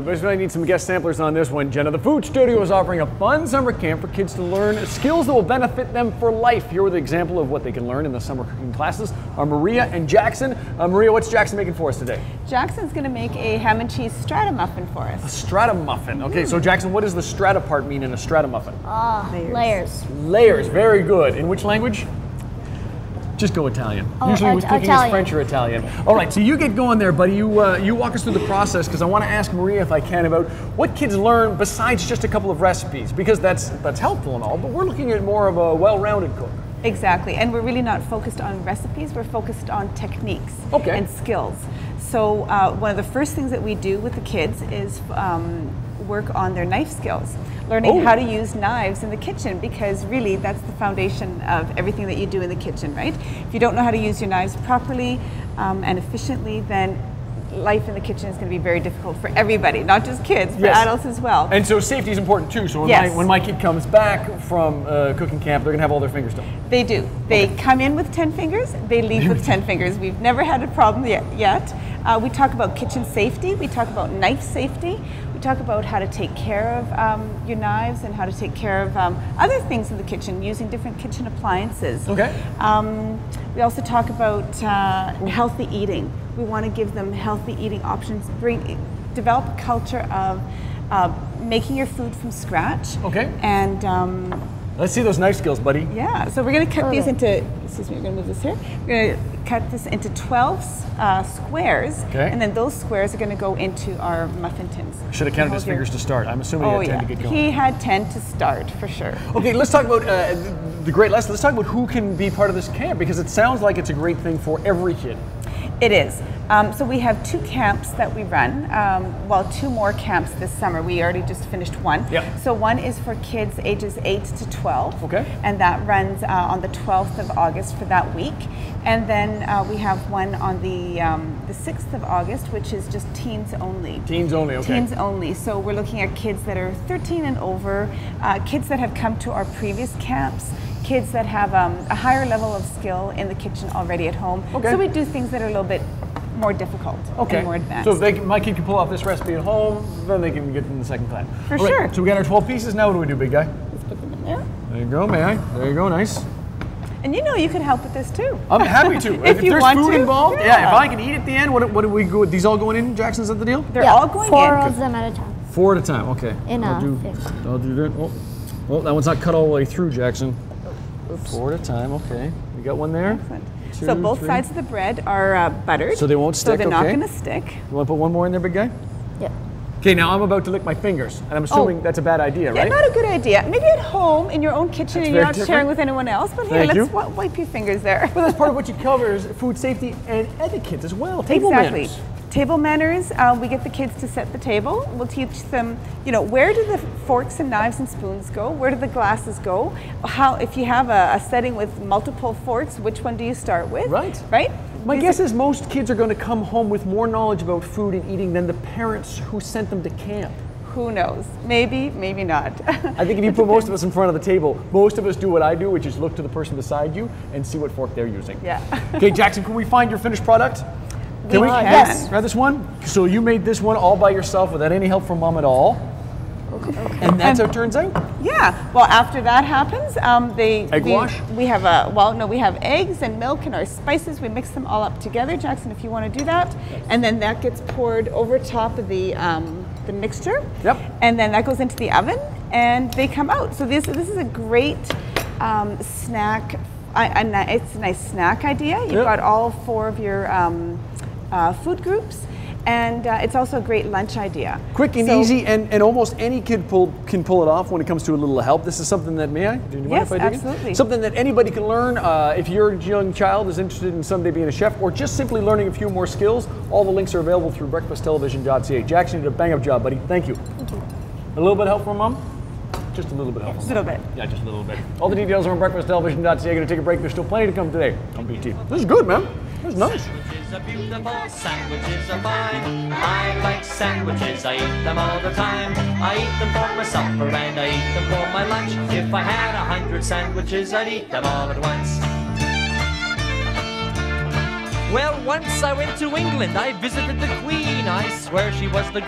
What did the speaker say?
but I need some guest samplers on this one, Jenna. The Food Studio is offering a fun summer camp for kids to learn skills that will benefit them for life. Here with an example of what they can learn in the summer cooking classes are Maria and Jackson. Maria, what's Jackson making for us today? Jackson's going to make a ham and cheese strata muffin for us. A strata muffin. Okay, so Jackson, what does the strata part mean in a strata muffin? Layers. Layers, very good. In which language? Just go Italian. Usually with cooking is French or Italian. All right, so you get going there, buddy. You walk us through the process, because I want to ask Maria, if I can, about what kids learn besides just a couple of recipes, because that's helpful and all, but we're looking at more of a well-rounded cook. Exactly, and we're really not focused on recipes, we're focused on techniques and skills. So one of the first things that we do with the kids is work on their knife skills, learning how to use knives in the kitchen, because really that's the foundation of everything that you do in the kitchen, right? If you don't know how to use your knives properly and efficiently, then life in the kitchen is going to be very difficult for everybody, not just kids, but adults as well. And so safety is important too. So when my kid comes back from cooking camp, they're going to have all their fingers done. They do. They come in with 10 fingers, they leave with 10 fingers. We've never had a problem yet. We talk about kitchen safety, we talk about knife safety, we talk about how to take care of your knives and how to take care of other things in the kitchen, using different kitchen appliances. We also talk about healthy eating. We want to give them healthy eating options, develop a culture of making your food from scratch. And let's see those knife skills, buddy. Yeah, so we're going to cut these into, excuse me, we're going to move this here. We're going to cut this into 12 squares, and then those squares are going to go into our muffin tins. Should have counted his fingers to start. I'm assuming he had 10 to get going. He had 10 to start, for sure. Okay, let's talk about the great lesson. Let's talk about who can be part of this camp, because it sounds like it's a great thing for every kid. It is. So we have 2 camps that we run, 2 more camps this summer. We already just finished one. So one is for kids ages 8 to 12, and that runs on the 12th of August for that week. And then we have one on the 6th of August, which is just teens only. Teens only, okay. Teens only. So we're looking at kids that are 13 and over, kids that have come to our previous camps, kids that have a higher level of skill in the kitchen already at home. So we do things that are a little bit more difficult and more advanced. So if my kid can pull off this recipe at home, then they can get in the second time. For sure. So we got our 12 pieces. Now what do we do, big guy? Let's put them in there. There you go, may I? There you go, nice. And you know you can help with this too. I'm happy to. if you there's want food to, involved, if I can eat at the end, what do we go? These all going in, Jackson, is that the deal? They're all going 4 in. of them at a time. 4 at a time, okay. I'll do that. Oh, that one's not cut all the way through, Jackson. 4 at a time, okay. We got one there. Excellent. So both sides of the bread are buttered. So they won't stick, so they're not going to stick. You want to put one more in there, big guy? Yep. Okay, now I'm about to lick my fingers, and I'm assuming that's a bad idea, right? Yeah, not a good idea. Maybe at home, in your own kitchen, and you're not sharing with anyone else, but here, let's wipe your fingers there. But that's part of what you cover is food safety and etiquette as well, table manners. Table manners, we get the kids to set the table. We'll teach them, where do the forks and knives and spoons go? Where do the glasses go? How, if you have a setting with multiple forks, which one do you start with? Right? My guess is most kids are going to come home with more knowledge about food and eating than the parents who sent them to camp. Who knows? Maybe, maybe not. I think if you put most of us in front of the table, most of us do what I do, which is look to the person beside you and see what fork they're using. Yeah. Okay, Jackson, can we find your finished product? Can we? Yes. Grab this one. So you made this one all by yourself without any help from Mom at all. And that's how it turns out? Yeah. Well, after that happens, Egg wash? We have we have eggs and milk and our spices. We mix them all up together, Jackson, if you want to do that. And then that gets poured over top of the mixture. And then that goes into the oven and they come out. So this is a great snack. It's a nice snack idea. You've got all 4 of your food groups, and it's also a great lunch idea. Quick and easy, and almost any kid can pull it off when it comes to a little help. This is something that, may I? Do you mind if I dig absolutely. Something that anybody can learn. If your young child is interested in someday being a chef, or just simply learning a few more skills, all the links are available through breakfasttelevision.ca. Jackson did a bang-up job, buddy. Thank you. Thank you. A little bit of help from Mom? Just a little bit of help. Just a little bit. Yeah, just a little bit. All the details are on breakfasttelevision.ca. Going to take a break. There's still plenty to come today on BT. This is good, man. This is nice. Sandwiches are beautiful, sandwiches are fine. I like sandwiches, I eat them all the time. I eat them for my supper and I eat them for my lunch. If I had 100 sandwiches, I'd eat them all at once. Well, once I went to England, I visited the Queen. I swear she was the greatest.